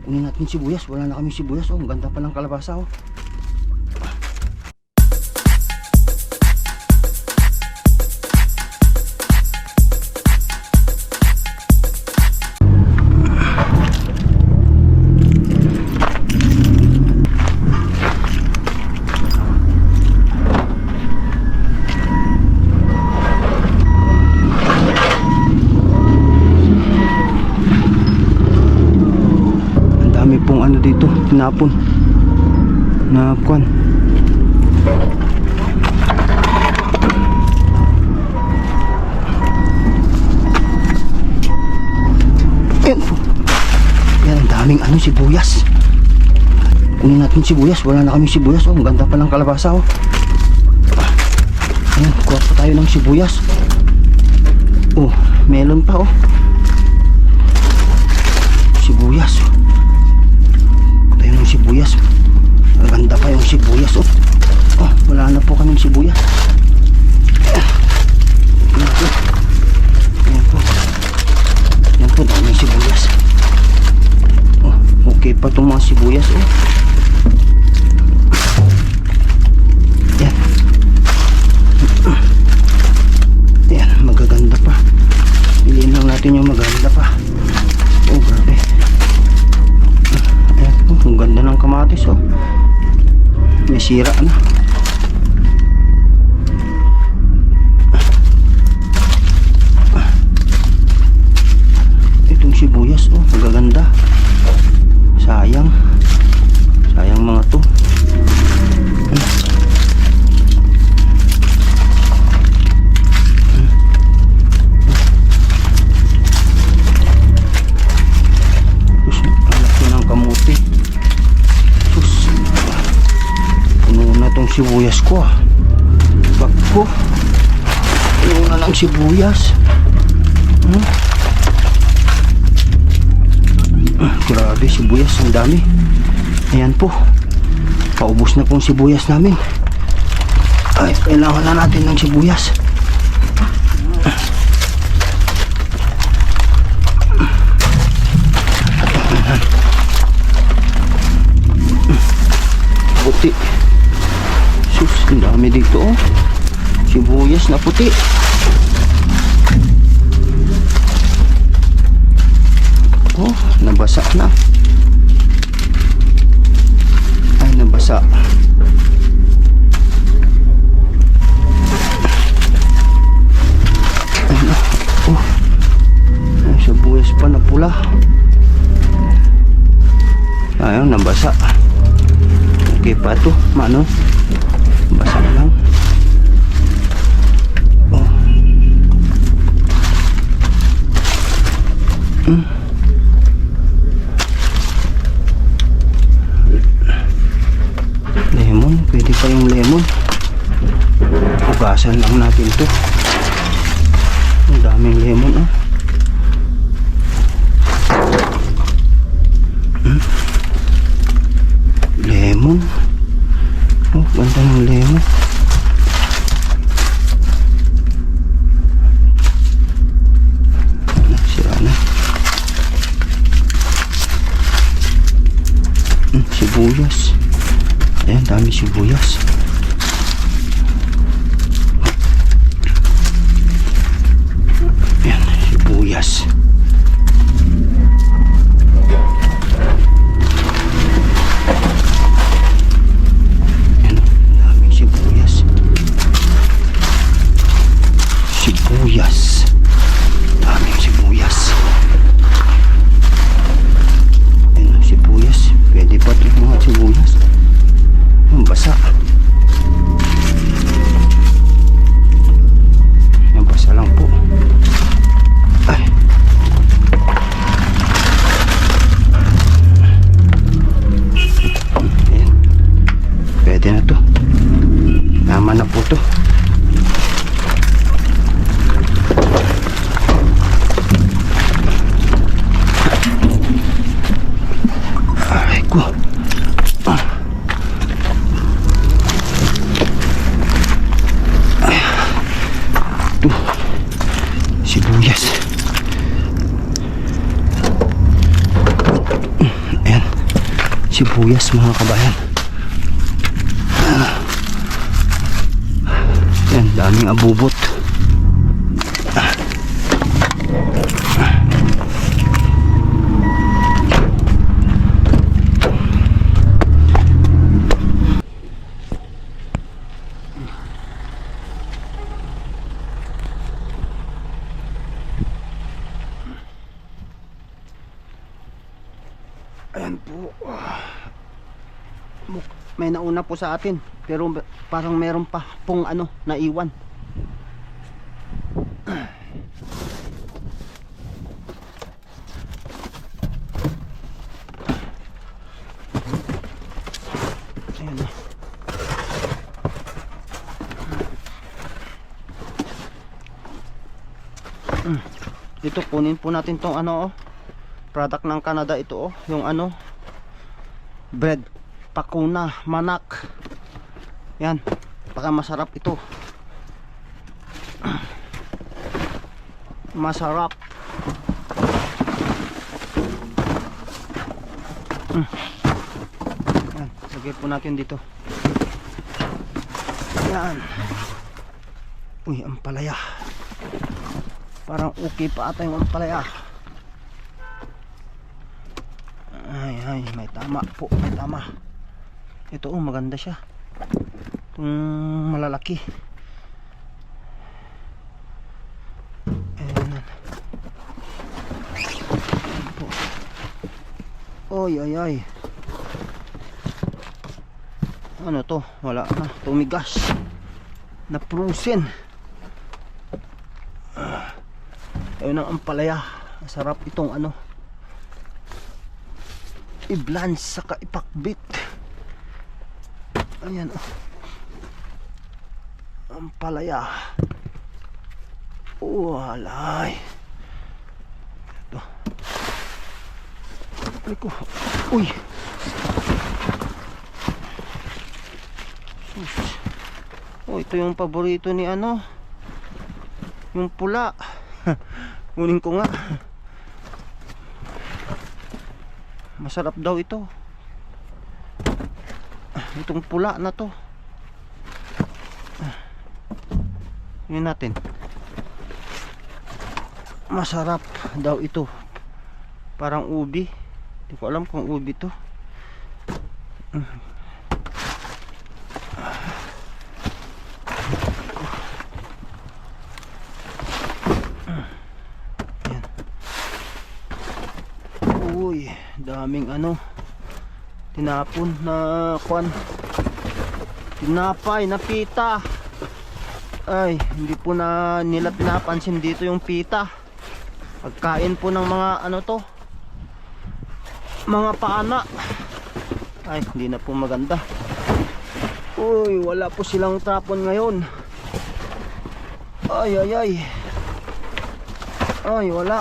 Kunin natin sibuyas. Wala na kami sibuyas. Oh, ang ganda pa ng kalabasa. Oh. Pong ano dito, tinapon na kwan. Yan, ang daming ano, sibuyas. Kunin natin sibuyas. Wala na kami sibuyas. Oh, ang ganda pa ng kalabasa. Oh. Ayan, kuha pa tayo ng sibuyas. Oh, melon pa. Oh, sibuyas. Yung sibuyas, maganda pa yung sibuyas. Oh, oh, wala na po kaming sibuyas. Yan po, yan po, yan po, daming sibuyas. Oh, okay pa itong mga sibuyas. Oh, yan, yan, magaganda pa. Piliin lang natin yung maganda pa. Oh, grabe. Ang ganda ng kamatis. Oh, may sira na. Itong sibuyas, oh, magaganda. Sayang mga to. Sibuyas ko. Bakko. Yung na lang sibuyas. Grabe, sibuyas. Ang dami. Ayan po. Paubos na pong sibuyas namin. Ay, kailangan na natin ng sibuyas. Buti. Ang dami dito. Oh, sibuyas na puti. Oh, nabasa na. Ay, nabasa. Ay, na. Oh, ay, sibuyas pa na pula. Ayun, nabasa. Okay pa ito, mano. Basa lang. Oh. Lemon, pwede pa yung lemon. Ugasan lang natin to. Ang daming lemon. Oh. Lemon. Oh, ganda ng lemon. Sira na. Sibuyas. Ayan, dami sibuyas. Ayan, sibuyas. Sibuyas. Daming sibuyas. Ayan, sibuyas. Pwede pa ito mga sibuyas. Ang basa. Ang basa lang po. Ay. Ayan. Pwede na to. Naman na po to. Sibuyas. Ayan. sibuyas mga kabayan. Yan, daming abubot. Ayan po. May nauna po sa atin, pero parang meron pa pong ano naiwan. Ayan na. Dito kunin po natin tong ano, product ng Canada ito, yung ano, bread pakuna manak. Yan, baka masarap ito. Masarap. Yan, lagay po natin dito. Yan. Uy, ampalaya. Parang okay pa ata yung ampalaya. Ay, may tama po, may tama. Ito maganda siya. Itong malalaki. Ayan. Ayan po. Ay. Ano to? Wala na. Tumigas. Naprusin. Ayun ang ampalaya. Masarap itong ano. I-blanch saka ipakbit. Ayan ampalaya. Walay. Ito. Ay ko. Uy. Oh, ito yung paborito ni ano. Yung pula. Kunin ko nga. Masarap daw ito. Itong pula na to. Yun natin. Masarap daw ito. Parang ubi. Hindi ko alam kung ubi to. Ayan. Uy, daming ano. Tinapon na kwan. Tinapay na pita. Ay, hindi po na nila pinapansin dito yung pita. Pagkain po ng mga ano to, mga paana. Ay, hindi na po maganda. Uy, wala po silang tapon ngayon. Ay, wala.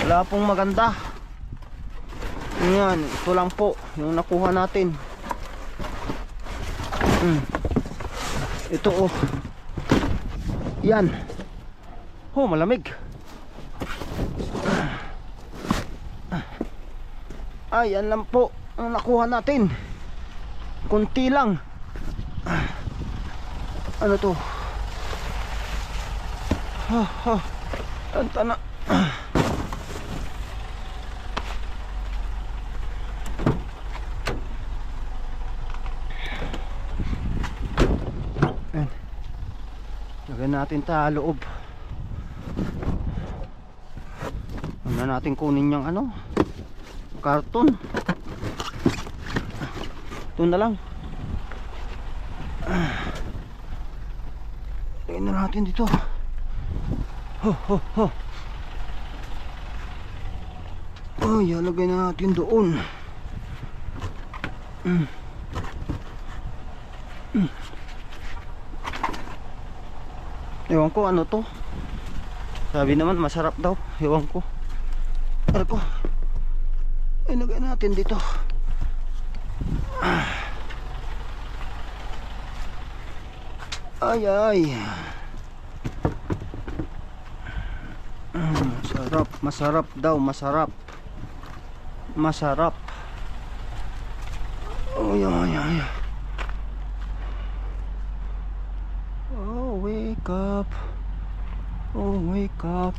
Wala pong maganda. Yan, ito lang po yung nakuha natin. Ito yan. Malamig. Ay, yan lang po ang nakuha natin. Kunti lang. Ano to? Anta na. Lagyan natin sa loob. Ano natin kunin yung ano, karton. Ito na lang. Lagyan na natin dito. Lagay na natin doon. Ewan ko ano to. Sabi naman masarap daw. Ewan ko. Ano ko? Ilagay natin dito. Ay. Masarap daw, masarap. Oh, yeah. Oh, wake up. Oh, wake up.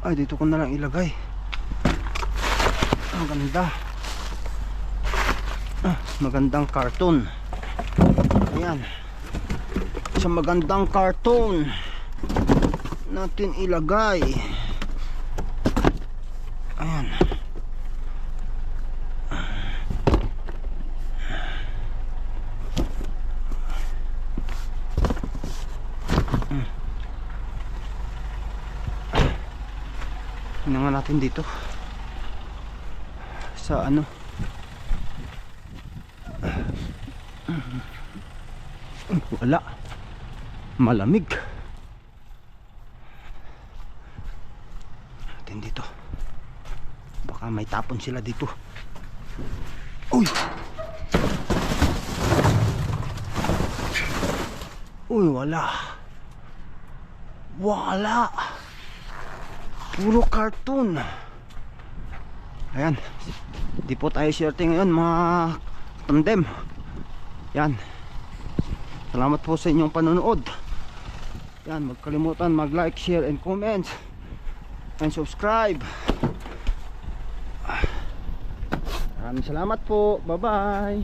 Ay, dito ko na lang ilagay. Ang ganda. Magandang cartoon. Ayan. Sa magandang cartoon natin ilagay. Ayan. Tingnan natin dito sa ano. Wala, malamig. Natin dito, baka may tapon sila dito. Uy, wala, puro cartoon. Ayan, di po tayo swerte ngayon mga tandem. Yan, salamat po sa inyong panonood. Yan, magkalimutan mag like, share and comment and subscribe. Maraming salamat po, bye bye.